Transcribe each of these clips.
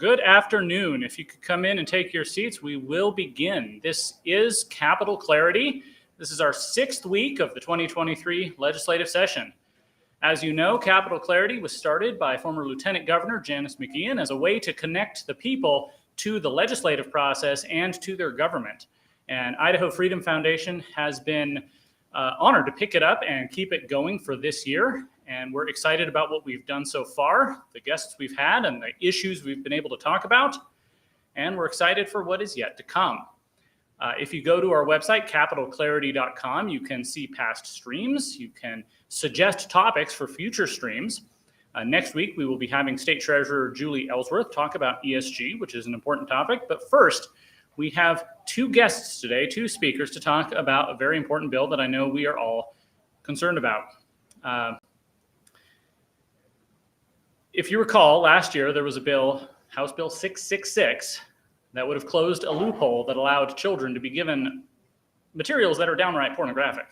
Good afternoon. If you could come in and take your seats, we will begin. This is Capital Clarity. This is our 6th week of the 2023 legislative session. As you know, Capital Clarity was started by former Lieutenant Governor Janice McKeon as a way to connect the people to the legislative process and to their government. And Idaho Freedom Foundation has been honored to pick it up and keep it going for this year. And we're excited about what we've done so far, the guests we've had, and the issues we've been able to talk about. And we're excited for what is yet to come. If you go to our website, capitalclarity.com, you can see past streams. You can suggest topics for future streams. Next week, we will be having State Treasurer Julie Ellsworth talk about ESG, which is an important topic. But first, we have 2 guests today, 2 speakers, to talk about a very important bill that I know we are all concerned about. If you recall, last year there was a bill, House Bill 666, that would have closed a loophole that allowed children to be given materials that are downright pornographic.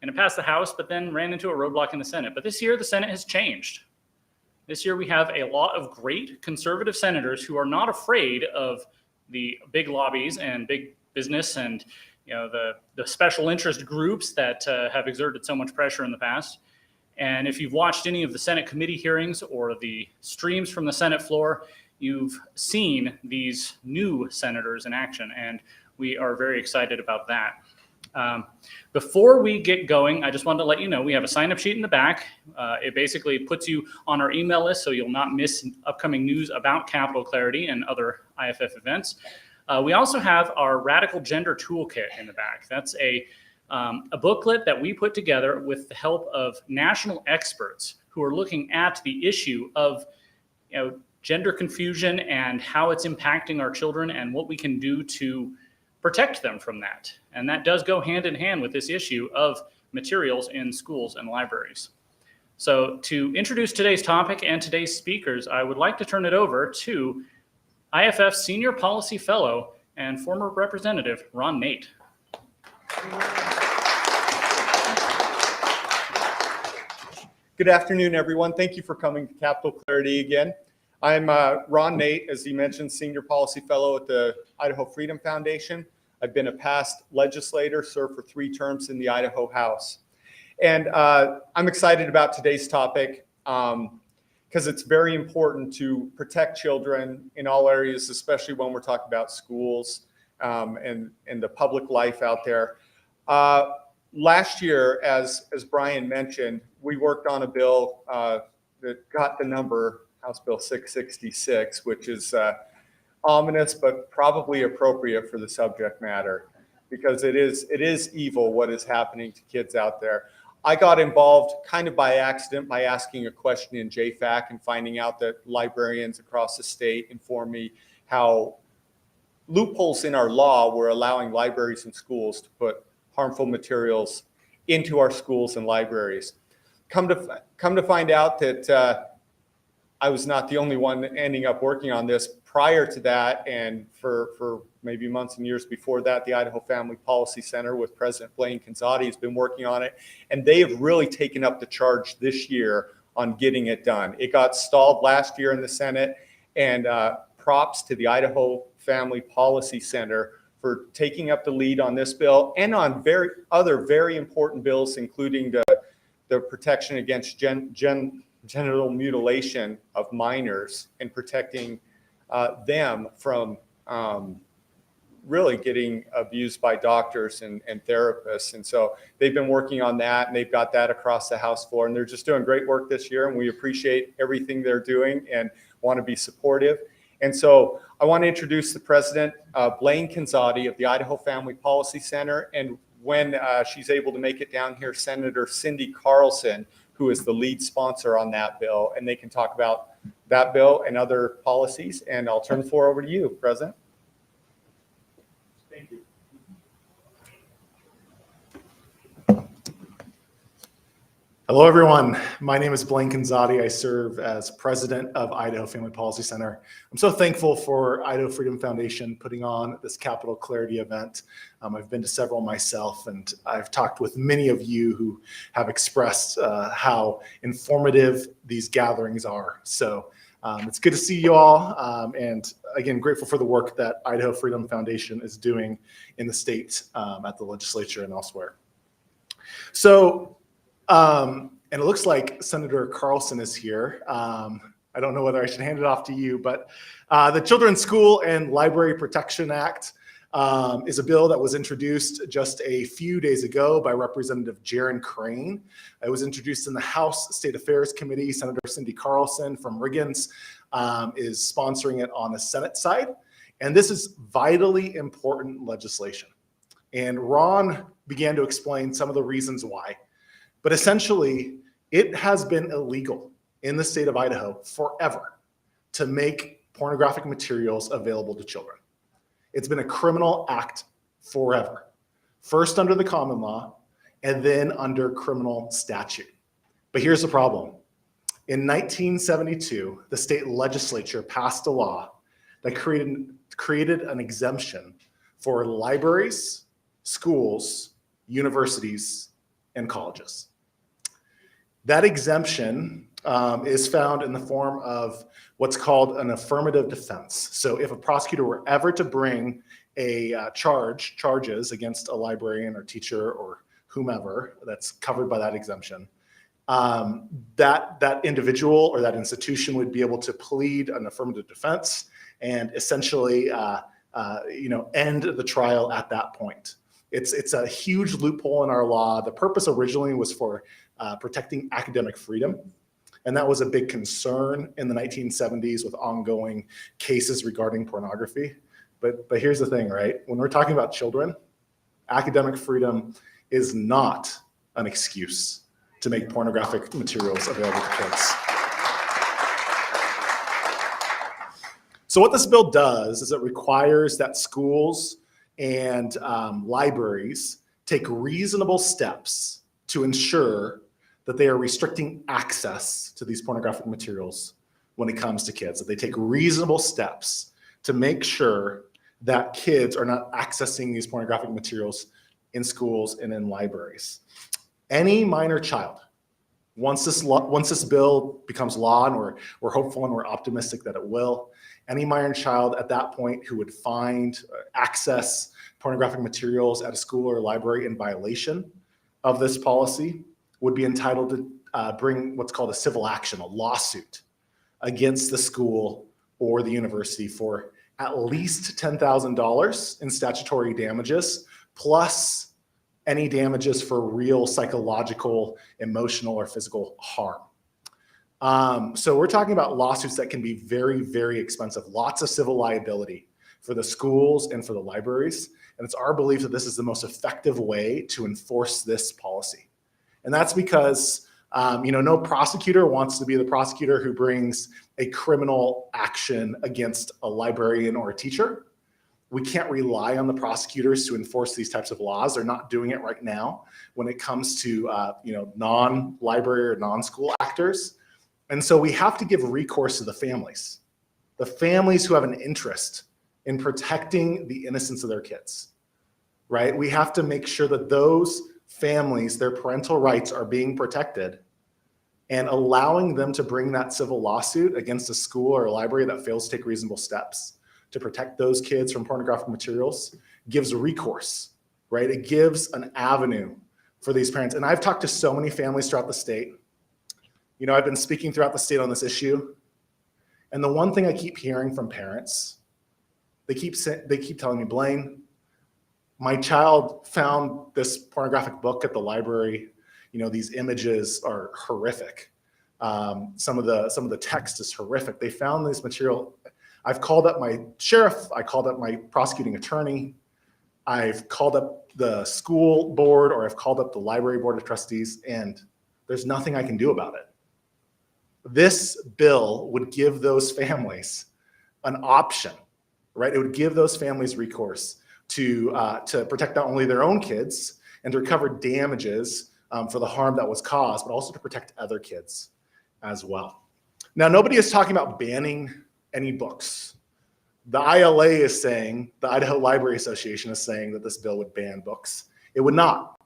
And it passed the House, but then ran into a roadblock in the Senate. But this year, the Senate has changed. This year, we have a lot of great conservative senators who are not afraid of the big lobbies and big business and the special interest groups that have exerted so much pressure in the past. And if you've watched any of the Senate committee hearings or the streams from the Senate floor, you've seen these new senators in action, and we are very excited about that. Before we get going, I just wanted to let you know we have a sign-up sheet in the back. It basically puts you on our email list so you'll not miss upcoming news about Capital Clarity and other IFF events. We also have our Radical Gender Toolkit in the back. That's a booklet that we put together with the help of national experts who are looking at the issue of gender confusion and how it's impacting our children and what we can do to protect them from that. And that does go hand in hand with this issue of materials in schools and libraries. So to introduce today's topic and today's speakers, I would like to turn it over to IFF Senior Policy Fellow and former Representative Ron Nate. Good afternoon, everyone. Thank you for coming to Capital Clarity again. I'm Ron Nate, as he mentioned, Senior Policy Fellow at the Idaho Freedom Foundation. I've been a past legislator, served for 3 terms in the Idaho House. And I'm excited about today's topic because it's very important to protect children in all areas, especially when we're talking about schools and the public life out there. Last year, as Brian mentioned, we worked on a bill that got the number House Bill 666, which is ominous, but probably appropriate for the subject matter, because it is evil what is happening to kids out there. I got involved kind of by accident by asking a question in JFAC and finding out that librarians across the state informed me how loopholes in our law were allowing libraries and schools to put harmful materials into our schools and libraries. Come to find out that I was not the only one ending up working on this. Prior to that, and for maybe months and years before that, the Idaho Family Policy Center with President Blaine Conzatti has been working on it, and they have really taken up the charge this year on getting it done. It got stalled last year in the Senate, and props to the Idaho Family Policy Center for taking up the lead on this bill and on other very important bills, including the protection against genital mutilation of minors and protecting them from really getting abused by doctors and therapists. And so they've been working on that, and they've got that across the House floor, and they're just doing great work this year, and we appreciate everything they're doing and want to be supportive. And so I want to introduce the president, Blaine Conzatti of the Idaho Family Policy Center, and when she's able to make it down here, Senator Cindy Carlson, who is the lead sponsor on that bill, and they can talk about that bill and other policies. And I'll turn the floor over to you, President. Thank you. Hello, everyone. My name is Blaine Conzatti. I serve as president of Idaho Family Policy Center. I'm so thankful for Idaho Freedom Foundation putting on this Capital Clarity event. I've been to several myself, and I've talked with many of you who have expressed how informative these gatherings are. So It's good to see you all, and again, grateful for the work that Idaho Freedom Foundation is doing in the state, at the legislature and elsewhere. So, and it looks like Senator Carlson is here. I don't know whether I should hand it off to you, but the Children's School and Library Protection Act is a bill that was introduced just a few days ago by Representative Jaron Crane. It was introduced in the House State Affairs Committee. Senator Cindy Carlson from Riggins is sponsoring it on the Senate side. And this is vitally important legislation. And Ron began to explain some of the reasons why. But essentially, it has been illegal in the state of Idaho forever to make pornographic materials available to children. It's been a criminal act forever. First under the common law, and then under criminal statute. But here's the problem. In 1972, the state legislature passed a law that created an exemption for libraries, schools, universities, and colleges. That exemption is found in the form of what's called an affirmative defense. So if a prosecutor were ever to bring a charges against a librarian or teacher or whomever that's covered by that exemption, that individual or that institution would be able to plead an affirmative defense and essentially end the trial at that point. It's a huge loophole in our law. The purpose originally was for protecting academic freedom. And that was a big concern in the 1970s with ongoing cases regarding pornography. But here's the thing, right? When we're talking about children, academic freedom is not an excuse to make pornographic materials available to kids. So what this bill does is it requires that schools and libraries take reasonable steps to ensure that they are restricting access to these pornographic materials when it comes to kids, that they take reasonable steps to make sure that kids are not accessing these pornographic materials in schools and in libraries. Any minor child, once this bill becomes law, and we're hopeful and we're optimistic that it will, any minor child at that point who would find access pornographic materials at a school or library in violation of this policy would be entitled to bring what's called a civil action, a lawsuit against the school or the university for at least $10,000 in statutory damages, plus any damages for real psychological, emotional, or physical harm. So we're talking about lawsuits that can be very, very expensive, lots of civil liability for the schools and for the libraries. And it's our belief that this is the most effective way to enforce this policy. And that's because no prosecutor wants to be the prosecutor who brings a criminal action against a librarian or a teacher. We can't rely on the prosecutors to enforce these types of laws. They're not doing it right now when it comes to non-library or non-school actors. And so we have to give recourse to the families who have an interest in protecting the innocence of their kids, right? We have to make sure that those families, their parental rights are being protected, and allowing them to bring that civil lawsuit against a school or a library that fails to take reasonable steps to protect those kids from pornographic materials gives recourse, right? It gives an avenue for these parents. And I've talked to so many families throughout the state. I've been speaking throughout the state on this issue. And the one thing I keep hearing from parents, they keep telling me, Blaine, my child found this pornographic book at the library. These images are horrific. Some of the text is horrific. They found this material. I've called up my sheriff. I called up my prosecuting attorney. I've called up the school board, or I've called up the library board of trustees, and there's nothing I can do about it. This bill would give those families an option, right? It would give those families recourse to protect not only their own kids and to recover damages for the harm that was caused, but also to protect other kids as well. Now, nobody is talking about banning any books. The ILA is saying, the Idaho Library Association is saying that this bill would ban books. It would not.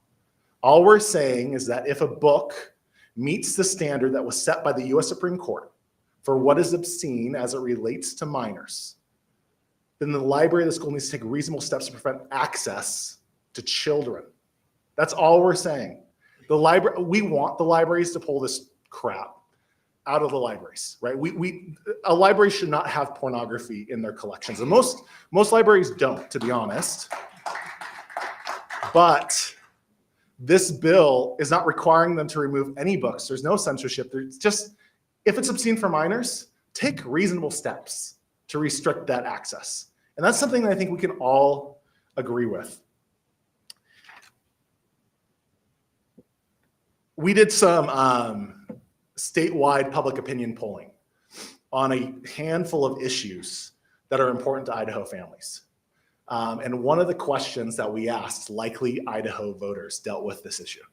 All we're saying is that if a book meets the standard that was set by the US Supreme Court for what is obscene as it relates to minors, then the library of the school needs to take reasonable steps to prevent access to children. That's all we're saying. We want the libraries to pull this crap out of the libraries, right? A library should not have pornography in their collections. And most libraries don't, to be honest. But this bill is not requiring them to remove any books. There's no censorship. There's just, if it's obscene for minors, take reasonable steps to restrict that access. And that's something that I think we can all agree with. We did some statewide public opinion polling on a handful of issues that are important to Idaho families. And one of the questions that we asked likely Idaho voters dealt with this issue.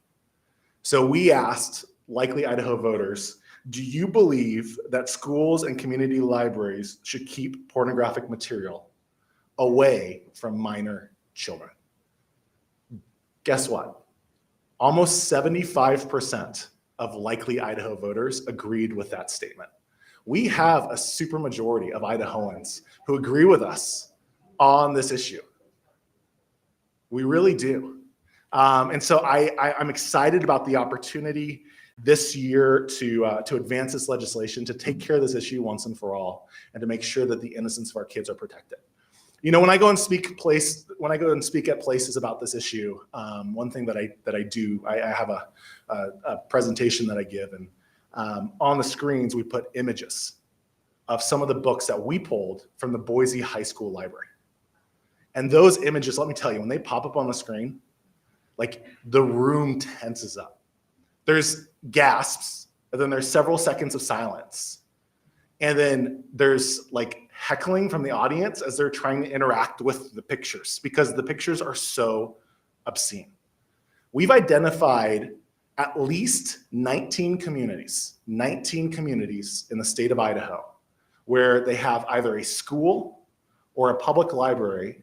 So we asked likely Idaho voters, do you believe that schools and community libraries should keep pornographic material away from minor children? Guess what? Almost 75% of likely Idaho voters agreed with that statement. We have a supermajority of Idahoans who agree with us on this issue. We really do. And so I'm excited about the opportunity this year to advance this legislation, to take care of this issue once and for all, and to make sure that the innocence of our kids are protected. You know, when I go and speak at places about this issue, one thing that I do, I have a presentation that I give, and on the screens we put images of some of the books that we pulled from the Boise High School library. And those images, let me tell you, when they pop up on the screen, like the room tenses up. There's gasps, and then there's several seconds of silence. And then there's like heckling from the audience as they're trying to interact with the pictures because the pictures are so obscene. We've identified at least 19 communities in the state of Idaho where they have either a school or a public library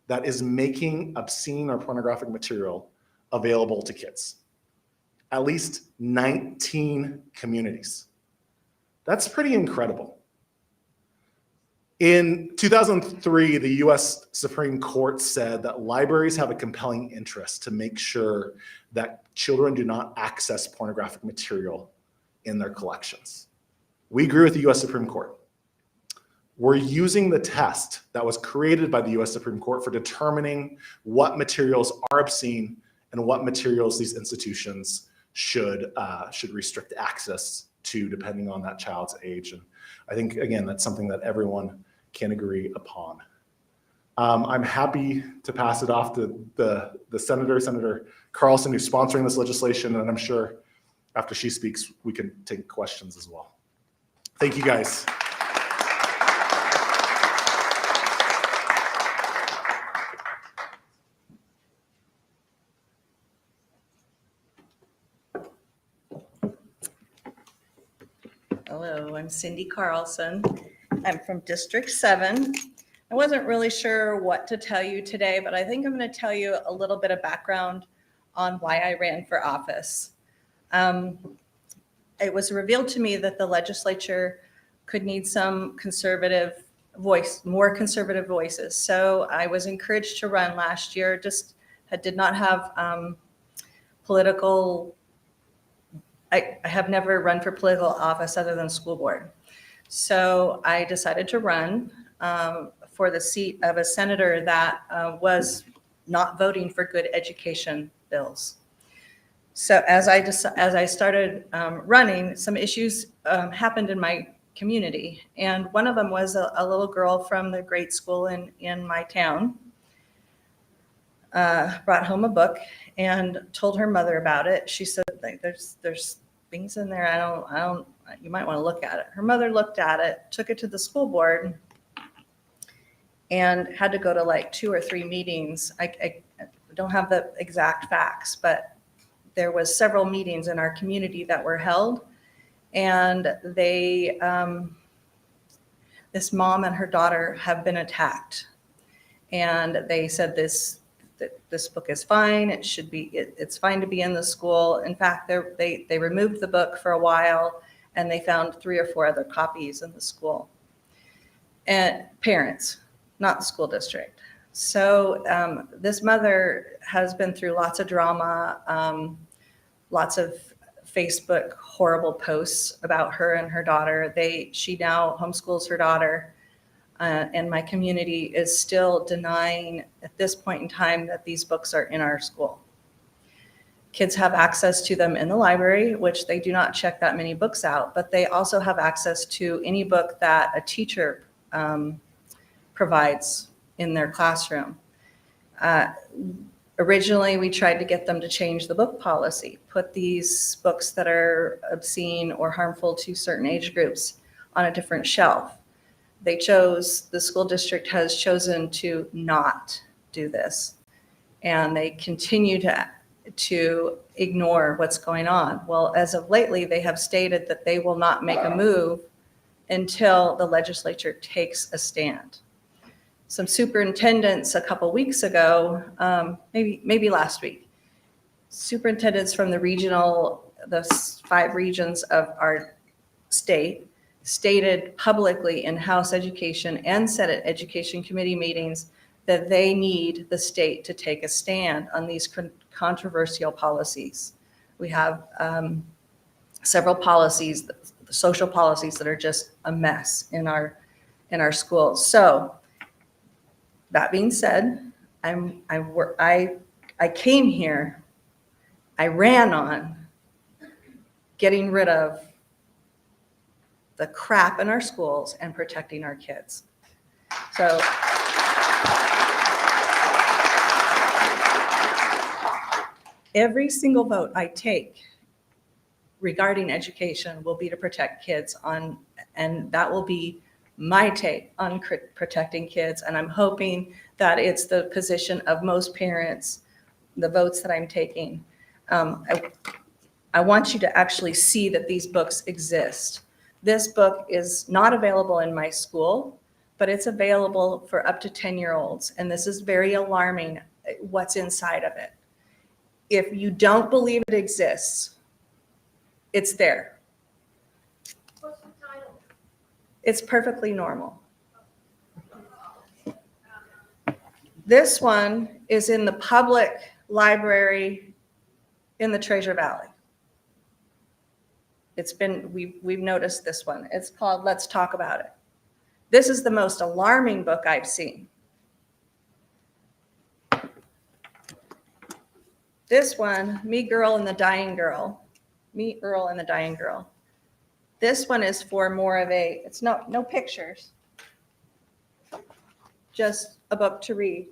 that is making obscene or pornographic material available to kids. At least 19 communities. That's pretty incredible. In 2003, the US Supreme Court said that libraries have a compelling interest to make sure that children do not access pornographic material in their collections. We agree with the US Supreme Court. We're using the test that was created by the US Supreme Court for determining what materials are obscene and what materials these institutions should restrict access to depending on that child's age. And I think, again, that's something that everyone can agree upon. I'm happy to pass it off to the Senator Carlson, who's sponsoring this legislation, and I'm sure after she speaks, we can take questions as well. Thank you, guys. Hello, I'm Cindy Carlson. I'm from District 7. I wasn't really sure what to tell you today, but I think I'm going to tell you a little bit of background on why I ran for office. It was revealed to me that the legislature could need some conservative voice, more conservative voices. So I was encouraged to run last year, did not have I have never run for political office other than school board. So I decided to run for the seat of a senator that was not voting for good education bills. So as I started running, some issues happened in my community. And one of them was a little girl from the grade school in my town brought home a book and told her mother about it. She said, there's things in there. I don't, you might want to look at it. Her mother looked at it, took it to the school board, and had to go to like 2 or 3 meetings. I don't have the exact facts, but there was several meetings in our community that were held, and they, this mom and her daughter have been attacked, and they said this book is fine. It should be. It's fine to be in the school. In fact, they removed the book for a while, and they found 3 or 4 other copies in the school. And parents, not the school district. So this mother has been through lots of drama, lots of Facebook horrible posts about her and her daughter. She now homeschools her daughter, and my community is still denying at this point in time that these books are in our school. Kids have access to them in the library, which they do not check that many books out, but they also have access to any book that a teacher provides in their classroom. Originally, we tried to get them to change the book policy, put these books that are obscene or harmful to certain age groups on a different shelf. The school district has chosen to not do this, and they continue to ignore what's going on. Well, as of lately, they have stated that they will not make a move until the legislature takes a stand. Some superintendents a couple weeks ago, maybe last week, superintendents from the 5 regions of our state stated publicly in House Education and Senate Education Committee meetings that they need the state to take a stand on these controversial policies. We have several policies, social policies that are just a mess in our schools. So that being said, I came here, I ran on getting rid of the crap in our schools and protecting our kids. So every single vote I take regarding education will be to protect kids and that will be my take on protecting kids. And I'm hoping that it's the position of most parents, the votes that I'm taking. I want you to actually see that these books exist. This book is not available in my school, but it's available for up to 10-year-olds. And this is very alarming, what's inside of it. If you don't believe it exists, it's there. What's the title? It's perfectly normal. This one is in the public library in the Treasure Valley. We've noticed this one. It's called Let's Talk About It. This is the most alarming book I've seen. This one, Me, Earl, and the Dying Girl. This one is for more of it's no pictures, just a book to read.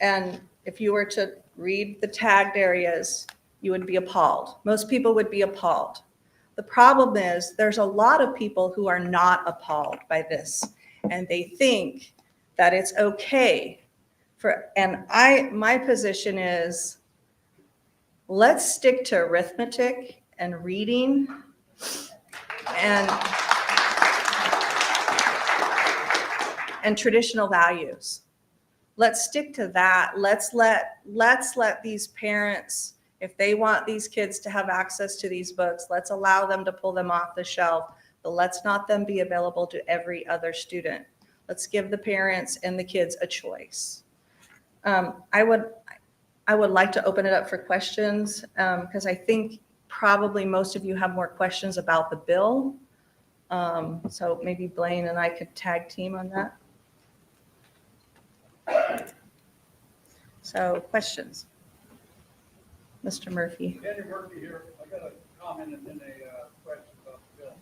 And if you were to read the tagged areas, you would be appalled. Most people would be appalled. The problem is there's a lot of people who are not appalled by this, and they think that it's okay my position is, let's stick to arithmetic and reading and traditional values. Let's stick to that. Let's let these parents, if they want these kids to have access to these books, let's allow them to pull them off the shelf, but let's not them be available to every other student. Let's give the parents and the kids a choice. I would like to open it up for questions because I think probably most of you have more questions about the bill. So maybe Blaine and I could tag team on that. So questions? Mr. Murphy. Danny Murphy here. I got a comment and then a question about the bill.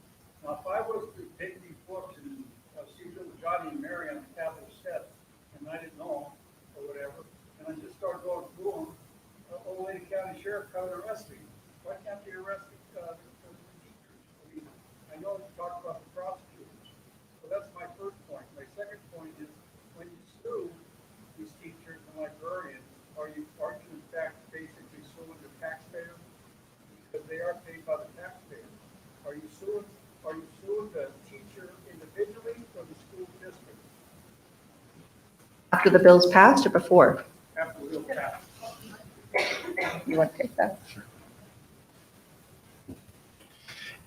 Now, if I was to take these books and see little Johnny and Mary on the Capitol steps, and I didn't know them or whatever, and I just start going through them, old lady county sheriff come and arrest me. Why can't they arrest the teachers? I mean, I know you talked about the prosecutors. So that's my first point. My second point is, when you sue these teachers and librarians, aren't you in fact basically suing the taxpayer? Because they are paid by the taxpayer. Are you suing the teacher individually or the school district? After the bill's passed or before? After the bill passed. You want to take that?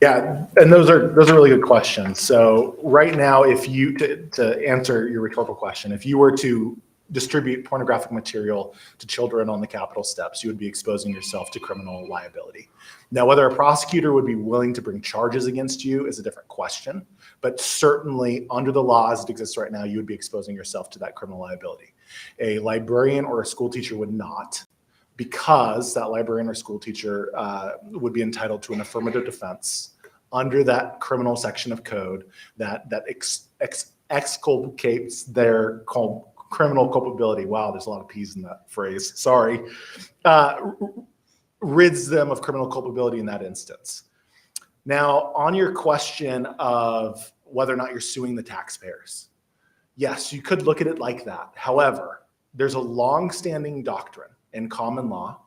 Yeah, and those are really good questions. So right now, if you to answer your rhetorical question, if you were to distribute pornographic material to children on the Capitol steps, you would be exposing yourself to criminal liability. Now, whether a prosecutor would be willing to bring charges against you is a different question, but certainly under the law as it exists right now, you would be exposing yourself to that criminal liability. A librarian or a school teacher would not, because that librarian or school teacher would be entitled to an affirmative defense under that criminal section of code that exculpates their criminal culpability. Wow, there's a lot of P's in that phrase. Sorry. Rids them of criminal culpability in that instance. Now, on your question of whether or not you're suing the taxpayers, yes, you could look at it like that. However, there's a long-standing doctrine in common law,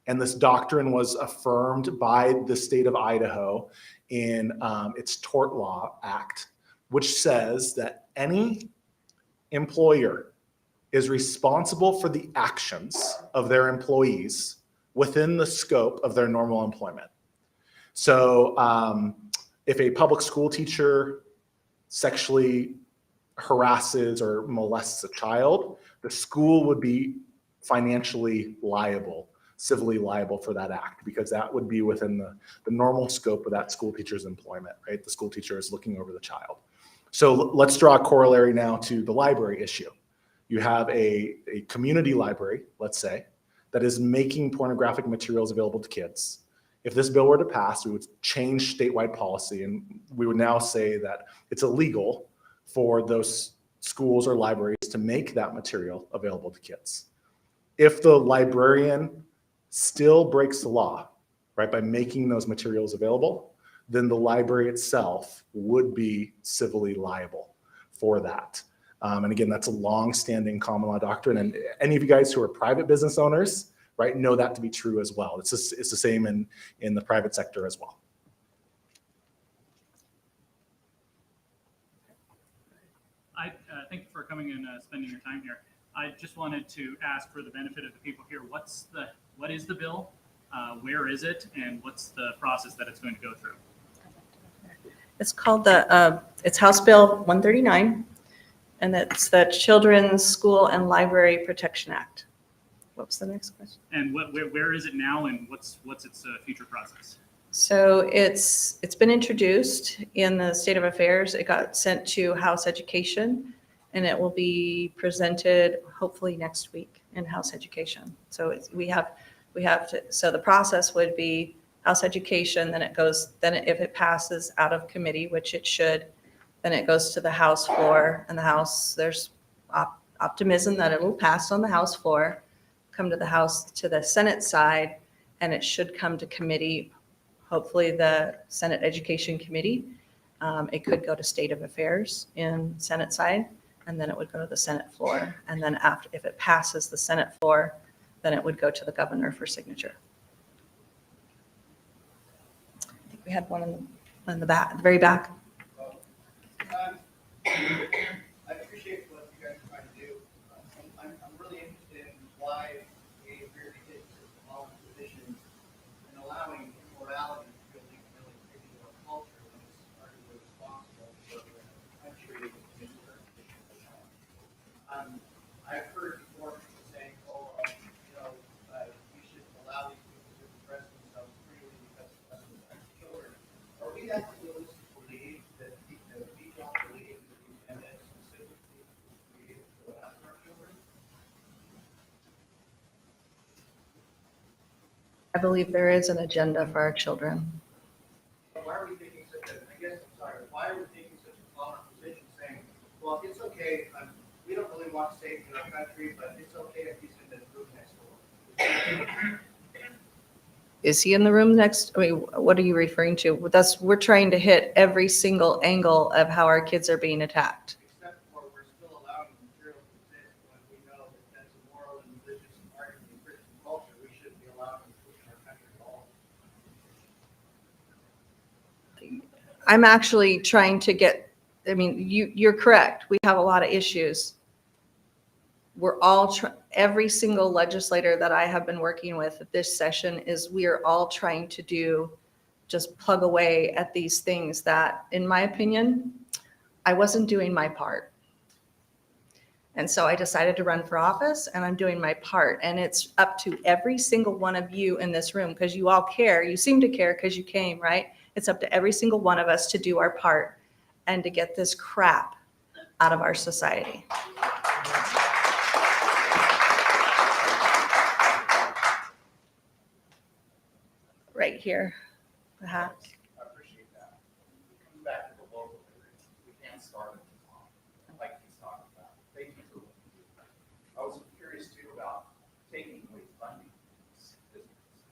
and this doctrine was affirmed by the state of Idaho in its Tort Law Act, which says that any employer is responsible for the actions of their employees within the scope of their normal employment. So if a public school teacher sexually harasses or molests a child, the school would be financially liable, civilly liable for that act, because that would be within the normal scope of that school teacher's employment, right? The school teacher is looking over the child. So let's draw a corollary now to the library issue. You have a community library, let's say, that is making pornographic materials available to kids. If this bill were to pass, we would change statewide policy, and we would now say that it's illegal for those schools or libraries to make that material available to kids. If the librarian still breaks the law, right, by making those materials available, then the library itself would be civilly liable for that. And again, that's a long-standing common law doctrine. And any of you guys who are private business owners, right, know that to be true as well. It's the same in the private sector as well. Thank you for coming and spending your time here. I just wanted to ask, for the benefit of the people here, what is the bill? Where is it? And what's the process that it's going to go through? It's called it's House Bill 139, and it's the Children's School and Library Protection Act. What was the next question? And where is it now, and what's its future process? So it's been introduced in the State of Affairs. It got sent to House Education, and it will be presented hopefully next week in House Education. So we have to. So the process would be House Education, then if it passes out of committee, which it should, then it goes to the House floor, and the House, there's optimism that it'll pass on the House floor, come to the Senate side, and it should come to committee, hopefully the Senate Education Committee. It could go to State of Affairs in Senate side, and then it would go to the Senate floor. And then if it passes the Senate floor, then it would go to the governor for signature. I think we had one in the back, the very back. I appreciate what you guys are trying to do. I'm really interested in why we appear to be taking such a long position and allowing immorality to really into our culture when it's arguably responsible for the country in certain situations. I've heard before people saying, we should allow these people to express themselves freely because that's what our children. Are we that realistic to believe that we don't believe that we can specifically create for our children? I believe there is an agenda for our children. Why are we taking why are we taking such a prominent position saying, well, it's okay, we don't really want safety in our country, but it's okay if he's in the room next door? Is he in the room next? I mean, what are you referring to? We're trying to hit every single angle of how our kids are being attacked. Except for we're still allowing material to exist when we know that that's a moral and religious and arguably Christian culture. We shouldn't be allowing it in our country at all. I'm actually trying to you're correct. We have a lot of issues. We're all every single legislator that I have been working with this session we are all trying to do just plug away at these things that, in my opinion, I wasn't doing my part. And so I decided to run for office, and I'm doing my part. And it's up to every single one of you in this room, because you all care. You seem to care because you came, right? It's up to every single one of us to do our part and to get this crap out of our society. Right here, perhaps. I appreciate that. Coming back to the local areas, we can't start at the top, like he's talking about. Thank you for what you do. I was curious too about taking away funding from these districts,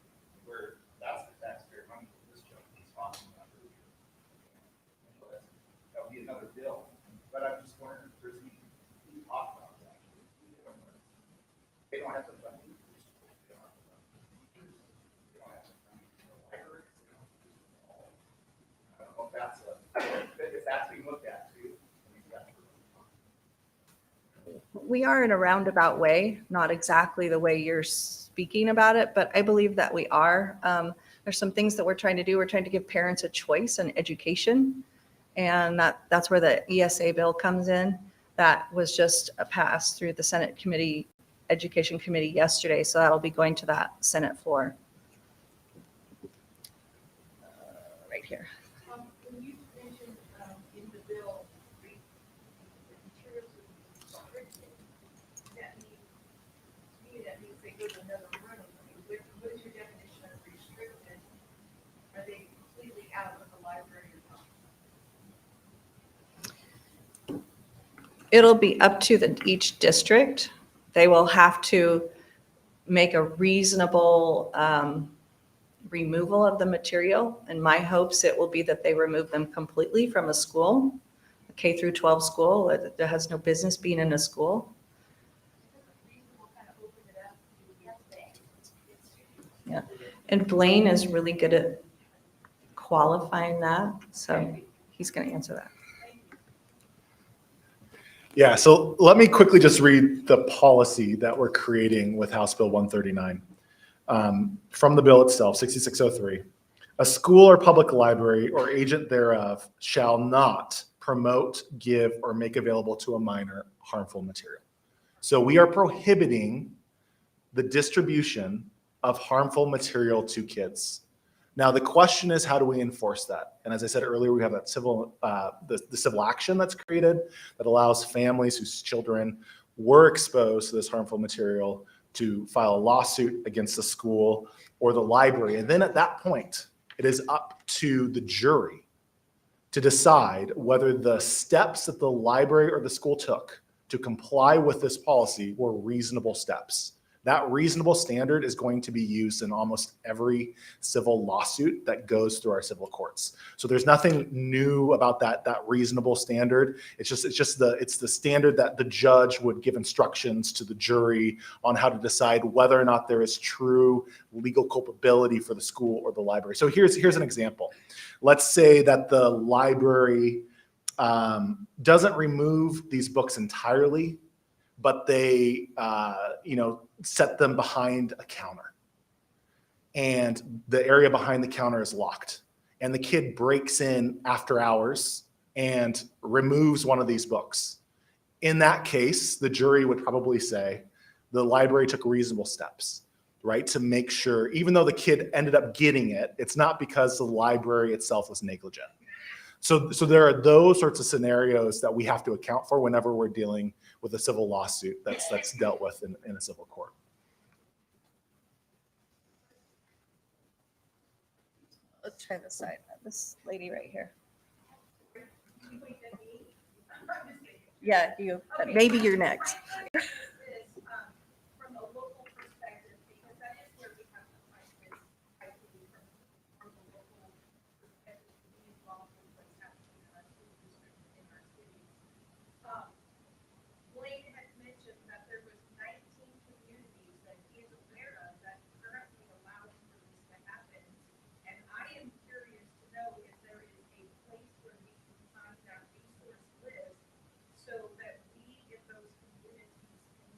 where that's the taxpayer money that this gentleman is talking about earlier. That would be another bill, but I'm just wondering if there's any talk about that. They don't have the funding. They don't have the funding. They don't have the funding for the library. I don't know if that's being looked at too. I mean, that's We are in a roundabout way, not exactly the way you're speaking about it, but I believe that we are. There's some things that we're trying to do. We're trying to give parents a choice in education. And that's where the ESA bill comes in. That was just passed through the Senate Committee, Education Committee yesterday. So that'll be going to that Senate floor. Right here. When you mentioned in the bill, the materials are restricted, that means, to me, that means they go to another room. I mean, what is your definition of restricted? Are they completely out of the library or not? It'll be up to each district. They will have to make a reasonable removal of the material. In my hopes, it will be that they remove them completely from a school, a K through 12 school that has no business being in a school. Yeah, and Blaine is really good at qualifying that, so he's going to answer that. Yeah, so let me quickly just read the policy that we're creating with House Bill 139. From the bill itself, 6603. A school or public library or agent thereof shall not promote, give, or make available to a minor harmful material. So we are prohibiting the distribution of harmful material to kids. Now, the question is, how do we enforce that? And as I said earlier, we have that civil, the civil action that's created that allows families whose children were exposed to this harmful material to file a lawsuit against the school or the library. And then at that point, it is up to the jury to decide whether the steps that the library or the school took to comply with this policy were reasonable steps. That reasonable standard is going to be used in almost every civil lawsuit that goes through our civil courts. So there's nothing new about that reasonable standard. It's the standard that the judge would give instructions to the jury on how to decide whether or not there is true legal culpability for the school or the library. So here's an example. Let's say that the library doesn't remove these books entirely, but they set them behind a counter, and the area behind the counter is locked, and the kid breaks in after hours and removes one of these books. In that case, the jury would probably say the library took reasonable steps, right, to make sure, even though the kid ended up getting it, it's not because the library itself was negligent. So there are those sorts of scenarios that we have to account for whenever we're dealing with a civil lawsuit that's dealt with in a civil court. Let's try this side. This lady right here. Yeah, you. Okay. Maybe you're next. This, from a local perspective, because that is where we have to fight this, I believe, from the local perspective, to be involved in what's happening in our school district, in our cities. Blaine had mentioned that there was 19 communities that he is aware of that currently allow for this to happen. And I am curious to know if there is a place where we can find that resource list so that we, in those communities, can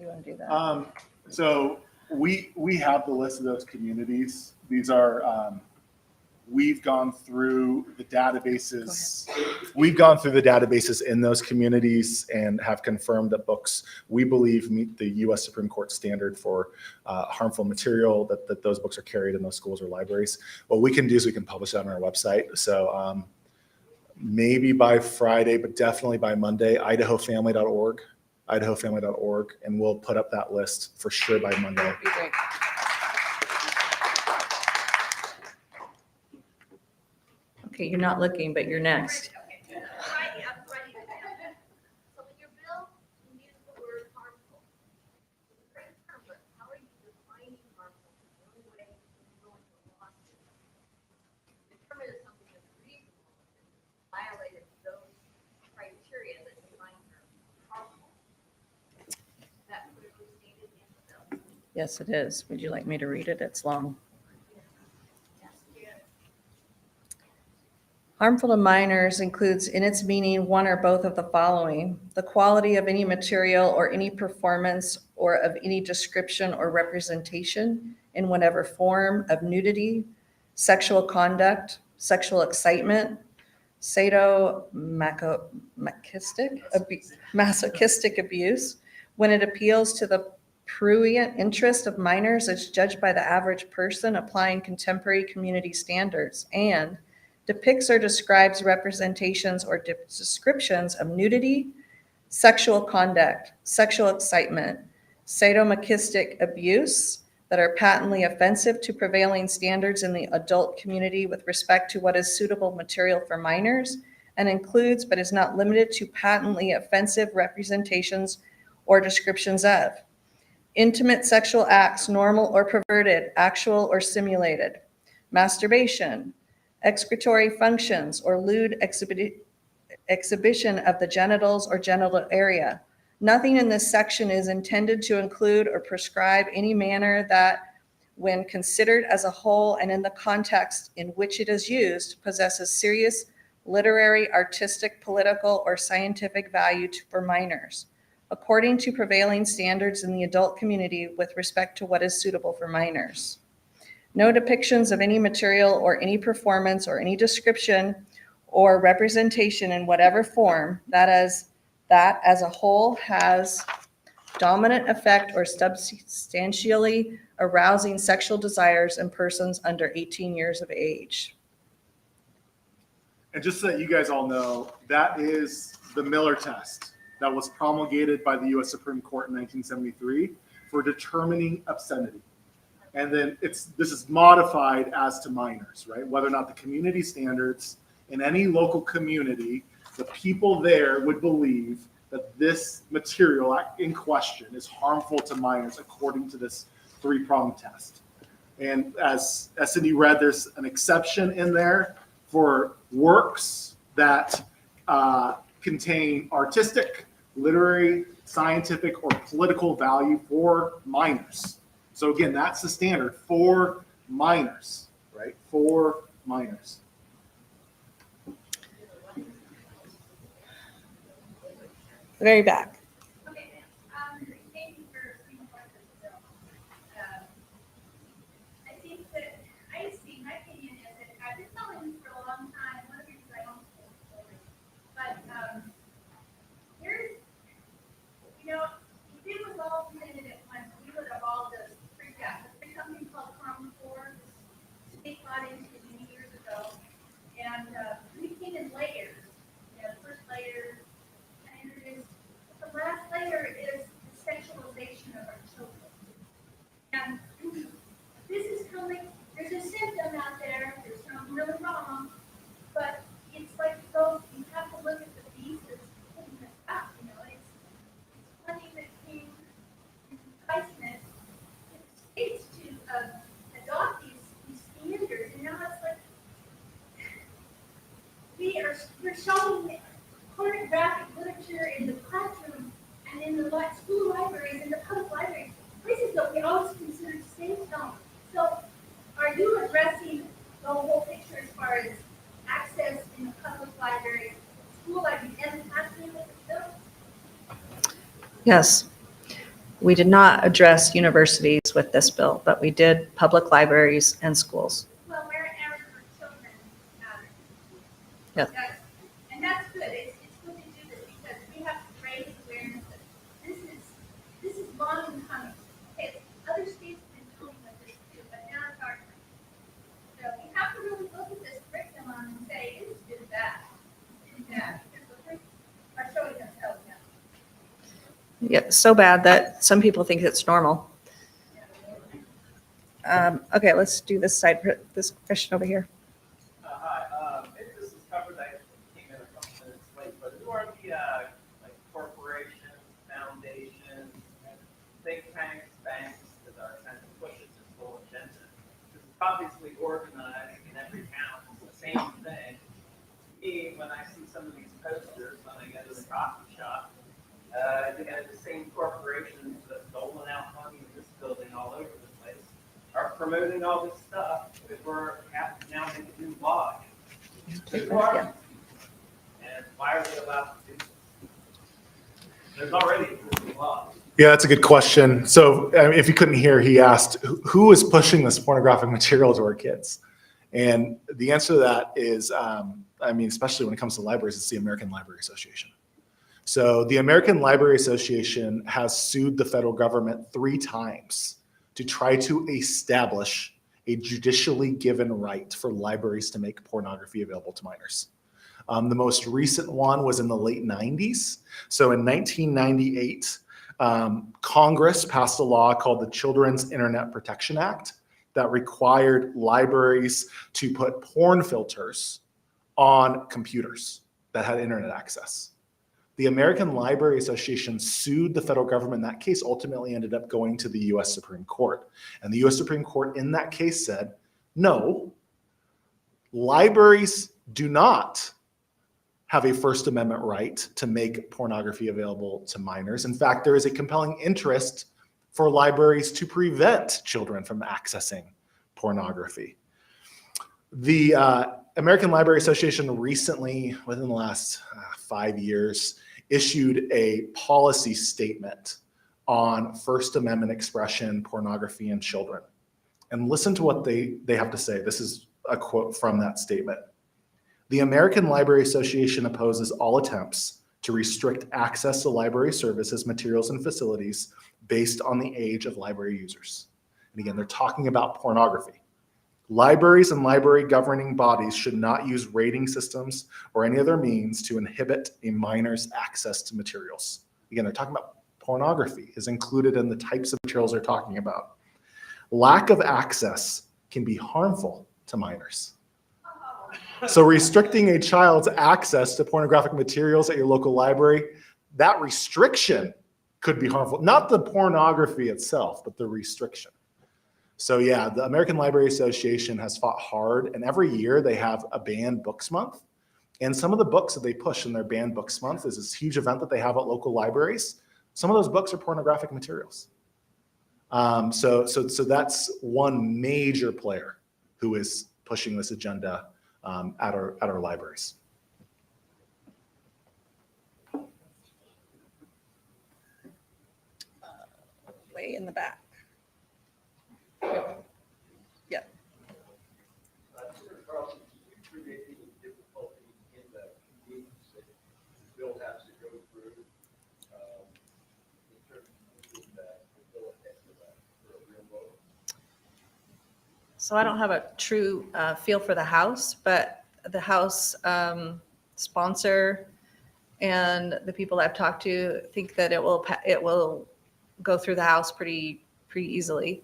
you want to do that? So we have the list of those communities. These are, we've gone through the databases. We've gone through the databases in those communities and have confirmed that books we believe meet the U.S. Supreme Court standard for harmful material, that those books are carried in those schools or libraries. What we can do is we can publish that on our website. So maybe by Friday, but definitely by Monday, idahofamily.org, and we'll put up that list for sure by Monday. That'd be great. Okay, you're not looking, but you're next. Okay, Friday, I'm writing it down. So in your bill, you use the word harmful. It's a great term, but how are you defining harmful? The only way you go into a lawsuit. Determine if something is reasonable, violated those criteria that define harmful. That clearly stated in the bill. Yes, it is. Would you like me to read it? It's long. Harmful to minors includes in its meaning one or both of the following: the quality of any material or any performance or of any description or representation in whatever form of nudity, sexual conduct, sexual excitement, masochistic abuse, when it appeals to the prurient interest of minors as judged by the average person applying contemporary community standards, and depicts or describes representations or descriptions of nudity, sexual conduct, sexual excitement, sadomasochistic abuse that are patently offensive to prevailing standards in the adult community with respect to what is suitable material for minors, and includes but is not limited to patently offensive representations or descriptions of intimate sexual acts, normal or perverted, actual or simulated, masturbation, excretory functions or lewd exhibition of the genitals or genital area. Nothing in this section is intended to include or prescribe any manner that, when considered as a whole and in the context in which it is used, possesses serious literary, artistic, political, or scientific value for minors, according to prevailing standards in the adult community with respect to what is suitable for minors. No depictions of any material or any performance or any description or representation in whatever form that as a whole has dominant effect or substantially arousing sexual desires in persons under 18 years of age. And just so that you guys all know, that is the Miller test that was promulgated by the U.S. Supreme Court in 1973 for determining obscenity. And then this is modified as to minors, right? Whether or not the community standards in any local community, the people there would believe that this material in question is harmful to minors according to this three-pronged test. And as Cindy read, there's an exception in there for works that contain artistic, literary, scientific, or political value for minors. So again, that's the standard for minors, right? For minors. The very back. Okay, thank you for bringing forth this bill. I think that, my opinion is that I've been following this for a long time, one of the reasons I don't support it. But, here's, if it was all presented at once, we would have all just freaked out. There's something called Common Core, the state got into it many years ago, and, we came in layers. The first layer, the last layer is the sexualization of our children. And this is coming, there's a symptom out there, there's something really wrong, but it's like, so you have to look at the piece that's putting this up, it's funny that came in enticement in the states to adopt these standards, and now it's like, we're showing pornographic literature in the classroom and in the school libraries and the public libraries, places that we always considered safe zones. So are you addressing the whole picture as far as access in the public libraries, school libraries, and the classroom with the film? Yes. We did not address universities with this bill, but we did public libraries and schools. Well, wherever children matter. Yes. And that's good. It's good to do this because we have to raise awareness that this is long in coming. Okay, other states have been dealing with this too, but now it's our turn. So we have to really look at this curriculum and say, it is good bad. It's bad because the kids are showing themselves now. Yeah, so bad that some people think it's normal. Okay, let's do this this question over here. Hi, maybe this is covered, I came in a couple minutes late, but who are the, like corporations, foundations, think tanks, banks that are trying to push this whole agenda? This is obviously organized in every town, it's the same thing. Me, when I see some of these posters, when I go to the coffee shop, you have the same corporations that doling out money in this building all over the place are promoting all this stuff that we're have to now make a new law. Who are these? And why are they allowed to do this? There's already existing laws. Yeah, that's a good question. So if you couldn't hear, he asked, who is pushing this pornographic material to our kids? And the answer to that is, especially when it comes to libraries, it's the American Library Association. So the American Library Association has sued the federal government 3 times to try to establish a judicially given right for libraries to make pornography available to minors. The most recent one was in the late 90s. So in 1998, Congress passed a law called the Children's Internet Protection Act that required libraries to put porn filters on computers that had internet access. The American Library Association sued the federal government. That case ultimately ended up going to the US Supreme Court. And the US Supreme Court in that case said, no, libraries do not have a First Amendment right to make pornography available to minors. In fact, there is a compelling interest for libraries to prevent children from accessing pornography. The American Library Association recently, within the last 5 years, issued a policy statement on First Amendment expression, pornography, and children. And listen to what they have to say. This is a quote from that statement. The American Library Association opposes all attempts to restrict access to library services, materials, and facilities based on the age of library users. And again, they're talking about pornography. Libraries and library governing bodies should not use rating systems or any other means to inhibit a minor's access to materials. Again, they're talking about pornography is included in the types of materials they're talking about. Lack of access can be harmful to minors. So restricting a child's access to pornographic materials at your local library, that restriction could be harmful. Not the pornography itself, but the restriction. So yeah, the American Library Association has fought hard, and every year they have a banned books month. And some of the books that they push in their banned books month is this huge event that they have at local libraries. Some of those books are pornographic materials. So that's one major player who is pushing this agenda at our libraries. Way in the back. Yeah. Senator Carlson, you create any difficulty in the convenience that the bill has to go through in terms of the bill effective for a real vote? So I don't have a true feel for the House, but the House sponsor and the people I've talked to think that it will go through the House pretty easily.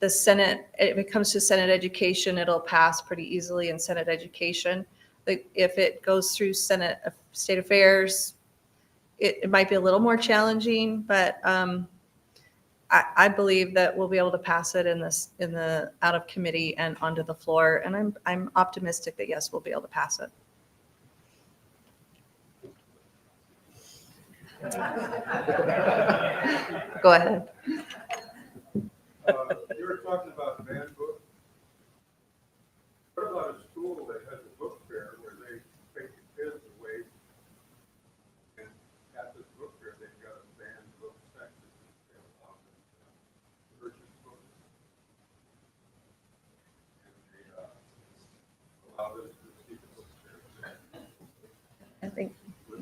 The Senate, if it comes to Senate education, it'll pass pretty easily in Senate education. If it goes through Senate State Affairs, it might be a little more challenging, but I believe that we'll be able to pass it in the out of committee and onto the floor, and I'm optimistic that yes, we'll be able to pass it. Go ahead. You were talking about banned books. What about a school that has a book fair where they take the kids away and at this book fair they've got a banned book section?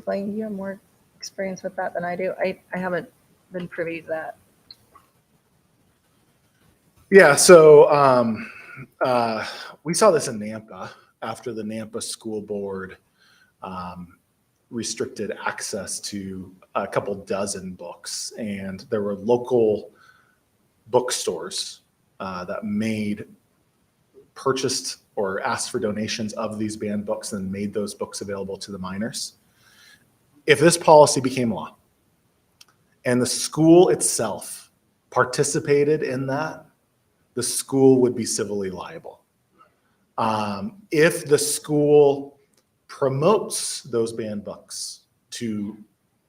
Blaine, you have more experience with that than I do. I haven't been privy to that. Yeah, so we saw this in Nampa after the Nampa School Board restricted access to a couple dozen books, and there were local bookstores that purchased or asked for donations of these banned books and made those books available to the minors. If this policy became law and the school itself participated in that, the school would be civilly liable. If the school promotes those banned books to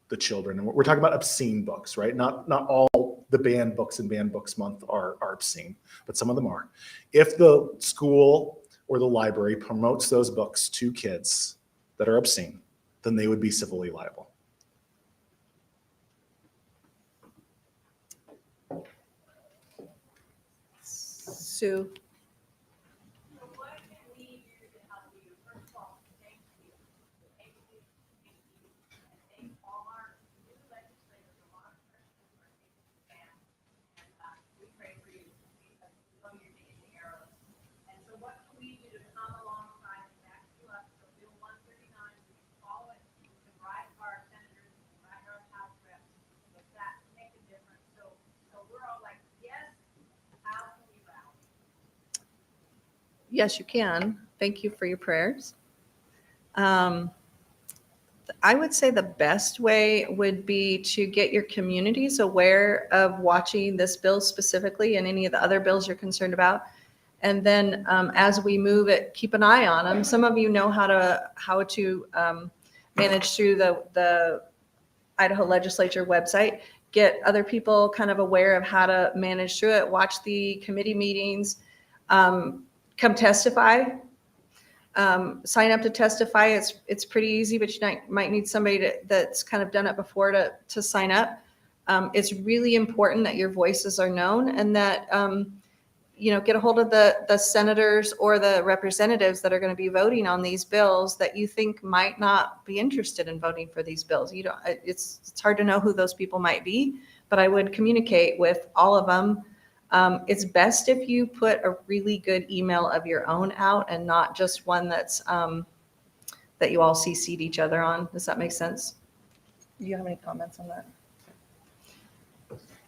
the children, and we're talking about obscene books, right? Not all the banned books in Banned Books Month are obscene, but some of them are. If the school or the library promotes those books to kids that are obscene, then they would be civilly liable. Sue? So what can we do to help you? First of all, thank you. Thank you. Thank you. And thank all our new legislators. A lot of questions are taken and we pray for you because we know you're getting the arrows. And so what can we do to come alongside and back you up? So Bill 139, we can follow it. We can write our senators, we can write our House reps. If that make a difference. So we're all like, yes, how can we rally? Yes, you can. Thank you for your prayers. I would say the best way would be to get your communities aware of watching this bill specifically and any of the other bills you're concerned about. And then as we move it, keep an eye on them. Some of you know how to manage through the Idaho legislature website. Get other people kind of aware of how to manage through it. Watch the committee meetings. Come testify. Sign up to testify. It's pretty easy, but you might need somebody that's kind of done it before to sign up. It's really important that your voices are known and that get a hold of the senators or the representatives that are going to be voting on these bills that you think might not be interested in voting for these bills. It's hard to know who those people might be, but I would communicate with all of them. It's best if you put a really good email of your own out and not just one that's that you all CC'd each other on. Does that make sense? Do you have any comments on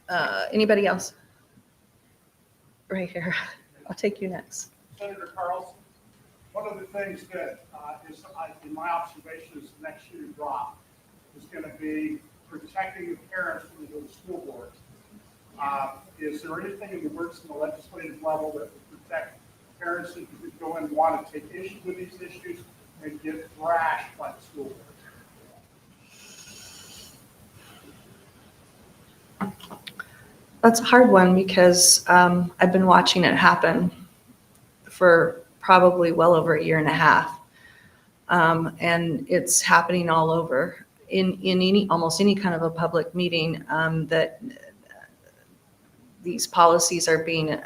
that? Anybody else? Right here. I'll take you next. Senator Carlson, one of the things that is, in my observation, is the next shoe to drop is going to be protecting the parents from the school board. Is there anything in the works in the legislative level that would protect parents that could go and want to take issue with these issues and get thrashed by the school board? That's a hard one because I've been watching it happen for probably well over a year and a half. And it's happening all over in almost any kind of a public meeting that these policies are being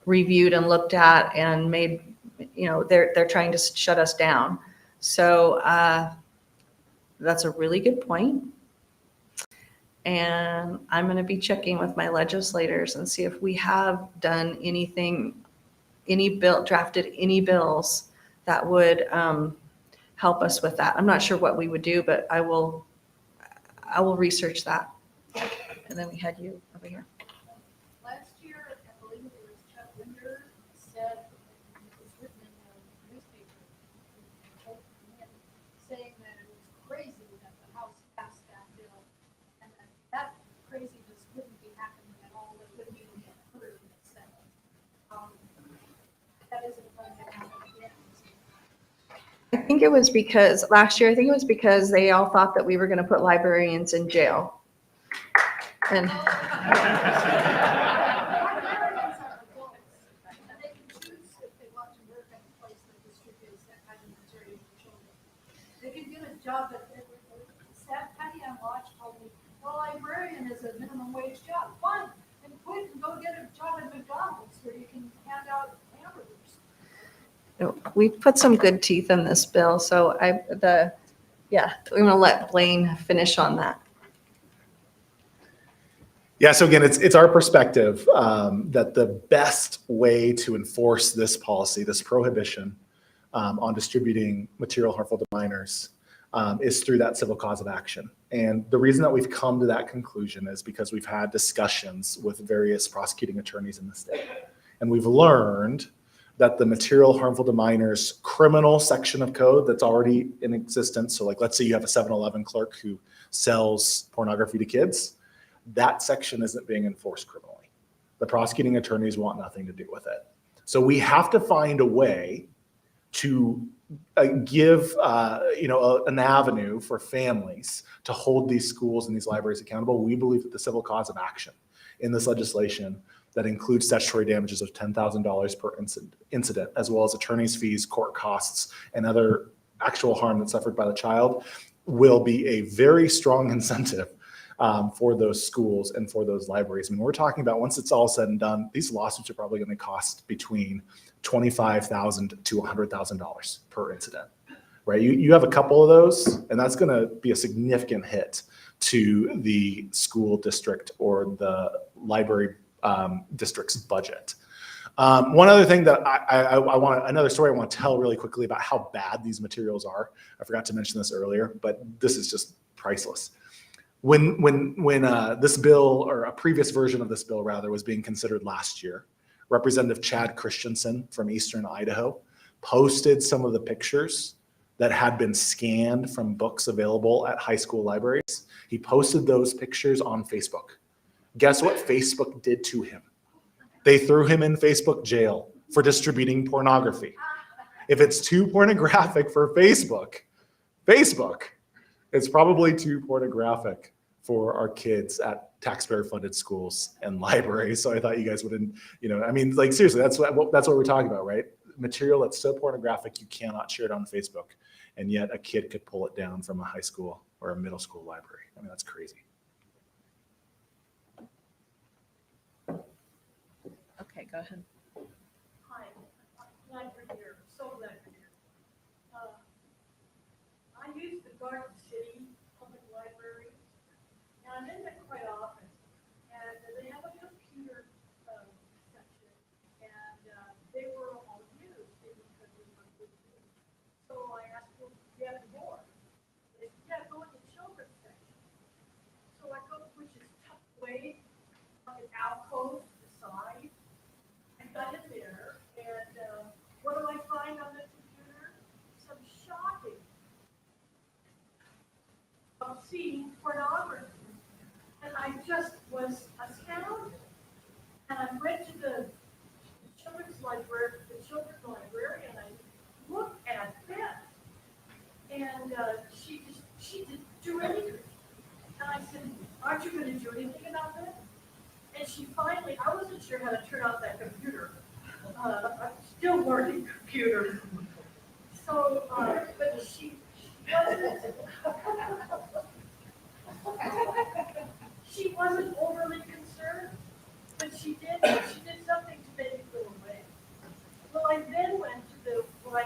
reviewed and looked at and made, they're trying to shut us down. So that's a really good point. And I'm going to be checking with my legislators and see if we have done anything, drafted any bills that would help us with that. I'm not sure what we would do, but I will research that. And then we had you over here. Last year, I believe it was Chuck Linder said, it was written in the newspaper, saying that it was crazy that the House passed that bill, and that craziness wouldn't be happening at all, it wouldn't even get heard in the Senate. That isn't going to happen again. I think it was because last year, they all thought that we were going to put librarians in jail. And Librarians are adults, and they can choose if they want to work at a place that distributes that kind of material to children. They can get a job at, Staff Patty on watch told me, well, librarian is a minimum wage job. Fine, and quit and go get a job at McDonald's where you can hand out hamburgers. we've put some good teeth in this bill. So Yeah, we're going to let Blaine finish on that. Yeah, so again, it's our perspective that the best way to enforce this policy, this prohibition on distributing material harmful to minors is through that civil cause of action. And the reason that we've come to that conclusion is because we've had discussions with various prosecuting attorneys in the state. And we've learned that the material harmful to minors criminal section of code that's already in existence, so like let's say you have a 7-Eleven clerk who sells pornography to kids, that section isn't being enforced criminally. The prosecuting attorneys want nothing to do with it. So we have to find a way to give an avenue for families to hold these schools and these libraries accountable. We believe that the civil cause of action in this legislation that includes statutory damages of $10,000 per incident, as well as attorney's fees, court costs, and other actual harm that's suffered by the child, will be a very strong incentive for those schools and for those libraries. I mean, we're talking about, once it's all said and done, these lawsuits are probably going to cost between $25,000 to $100,000 per incident, right? You have a couple of those, and that's going to be a significant hit to the school district or the library district's budget. One other thing that another story I want to tell really quickly about how bad these materials are. I forgot to mention this earlier, but this is just priceless. When this bill, or a previous version of this bill rather, was being considered last year, Representative Chad Christensen from Eastern Idaho posted some of the pictures that had been scanned from books available at high school libraries. He posted those pictures on Facebook. Guess what Facebook did to him? They threw him in Facebook jail for distributing pornography. If it's too pornographic for Facebook, it's probably too pornographic for our kids at taxpayer-funded schools and libraries. So I thought you guys wouldn't, I mean, like seriously, that's what we're talking about, right? Material that's so pornographic you cannot share it on Facebook, and yet a kid could pull it down from a high school or a middle school library. I mean, that's crazy. Okay, go ahead. Hi, glad you're here, so glad you're here. I use the Garden City Public Library, and I'm in there quite often. And they have a computer section, and they were all used because we were good. So I asked them, do you have more? They said, yeah, go in the children's section. So I go, which is tucked away, like an alcove to the side. I got in there, and what do I find on the computer? Some shocking, obscene pornography. And I just was astounded. And I went to the children's library, and I looked at that. And she didn't do anything. And I said, aren't you going to do anything about that? And she finally, I wasn't sure how to turn off that computer. I'm still learning computers. So, but she wasn't overly concerned, but she did something to make it go away. Well, I then went to I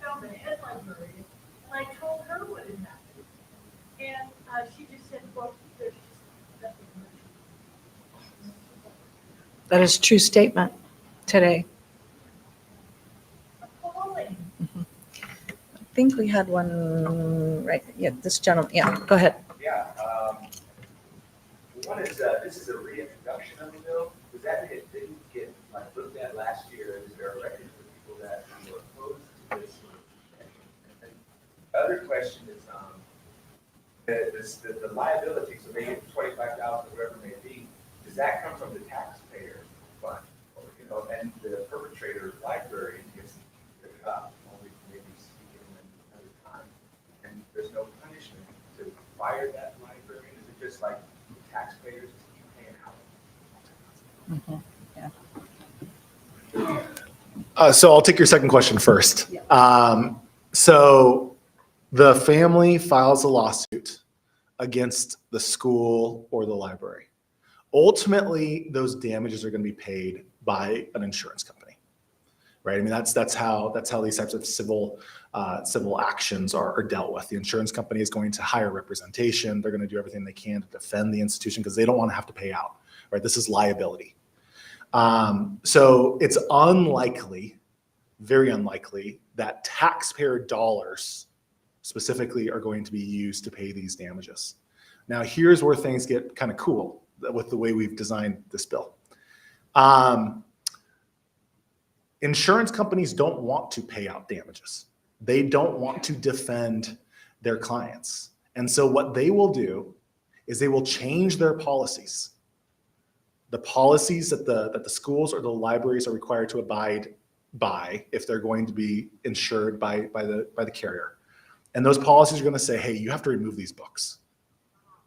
found the head librarian, and I told her what had happened. And she just said, well, there's just nothing much. That is a true statement today. Appalling. I think we had one right. Yeah, this gentleman. Yeah, go ahead. Yeah, one is, this is a reintroduction of the bill. Does that mean it didn't get looked at last year? Is there a record for people that were opposed to this? And the other question is, the liability, so maybe 25,000, whatever it may be, does that come from the taxpayer fund? Or, and the perpetrator library gets picked up, only maybe speaking another time, and there's no punishment to fire that librarian? Is it just like taxpayers just keep paying out? So I'll take your second question first. So the family files a lawsuit against the school or the library. Ultimately, those damages are going to be paid by an insurance company, right? I mean, that's how these types of civil actions are dealt with. The insurance company is going to hire representation. They're going to do everything they can to defend the institution because they don't want to have to pay out, right? This is liability. So it's unlikely, very unlikely, that taxpayer dollars specifically are going to be used to pay these damages. Now, here's where things get kind of cool with the way we've designed this bill. Insurance companies don't want to pay out damages. They don't want to defend their clients. And so what they will do is they will change their policies. The policies that the schools or the libraries are required to abide by if they're going to be insured by the carrier. And those policies are going to say, hey, you have to remove these books,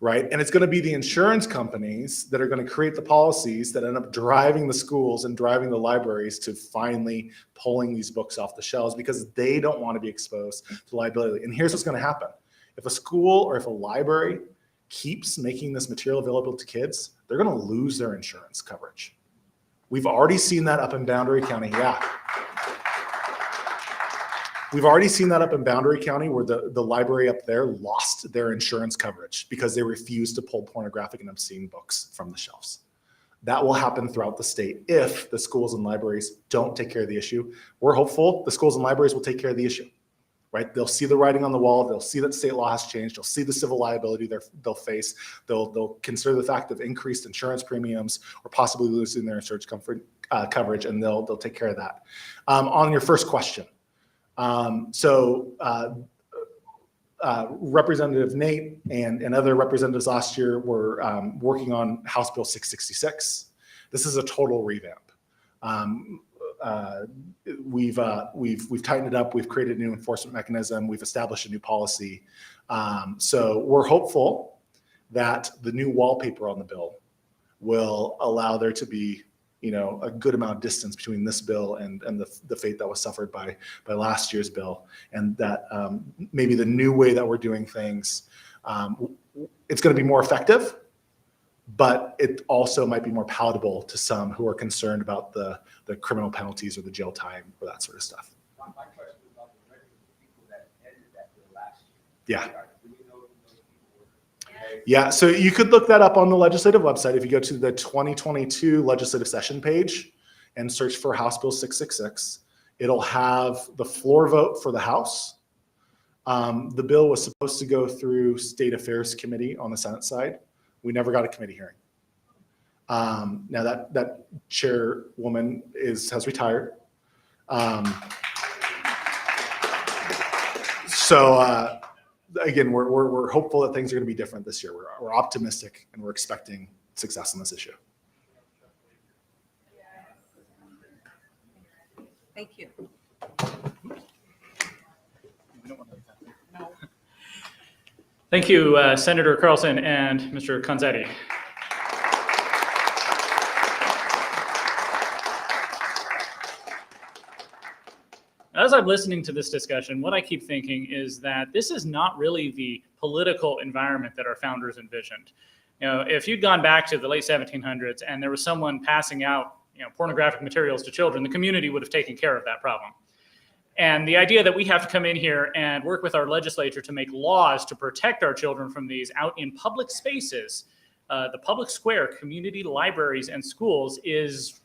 right? And it's going to be the insurance companies that are going to create the policies that end up driving the schools and driving the libraries to finally pulling these books off the shelves because they don't want to be exposed to liability. And here's what's going to happen. If a school or if a library keeps making this material available to kids, they're going to lose their insurance coverage. We've already seen that up in Boundary County. Yeah. We've already seen that up in Boundary County where the library up there lost their insurance coverage because they refused to pull pornographic and obscene books from the shelves. That will happen throughout the state if the schools and libraries don't take care of the issue. We're hopeful the schools and libraries will take care of the issue, right? They'll see the writing on the wall. They'll see that state law has changed. They'll see the civil liability they'll face. They'll consider the fact of increased insurance premiums or possibly losing their insurance coverage, and they'll take care of that. On your first question, Representative Nate and other representatives last year were working on House Bill 666. This is a total revamp. We've tightened it up. We've created a new enforcement mechanism. We've established a new policy. So we're hopeful that the new wallpaper on the bill will allow there to be, a good amount of distance between this bill and the fate that was suffered by last year's bill, and that maybe the new way that we're doing things, it's going to be more effective, but it also might be more palatable to some who are concerned about the criminal penalties or the jail time or that sort of stuff. My question is about the record of people that edited that bill last year. Yeah. Do we know who those people were? Yeah, so you could look that up on the legislative website. If you go to the 2022 legislative session page and search for House Bill 666, it'll have the floor vote for the House. The bill was supposed to go through State Affairs Committee on the Senate side. We never got a committee hearing. Now that chairwoman has retired. Again, we're hopeful that things are going to be different this year. We're optimistic and we're expecting success on this issue. Thank you. Thank you, Senator Carlson and Mr. Conzatti. As I'm listening to this discussion, what I keep thinking is that this is not really the political environment that our founders envisioned. If you'd gone back to the late 1700s and there was someone passing out, pornographic materials to children, the community would have taken care of that problem. And the idea that we have to come in here and work with our legislature to make laws to protect our children from these out in public spaces, the public square, community libraries and schools, is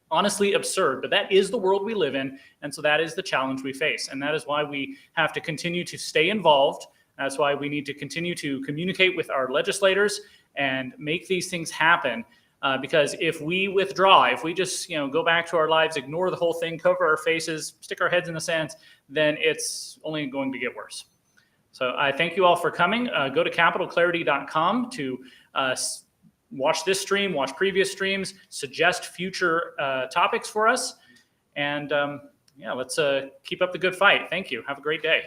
honestly absurd, but that is the world we live in. And so that is the challenge we face. And that is why we have to continue to stay involved. That's why we need to continue to communicate with our legislators and make these things happen. Because if we withdraw, if we just go back to our lives, ignore the whole thing, cover our faces, stick our heads in the sand, then it's only going to get worse. So I thank you all for coming. Go to capitalclarity.com to watch this stream, watch previous streams, suggest future topics for us. And let's keep up the good fight. Thank you. Have a great day.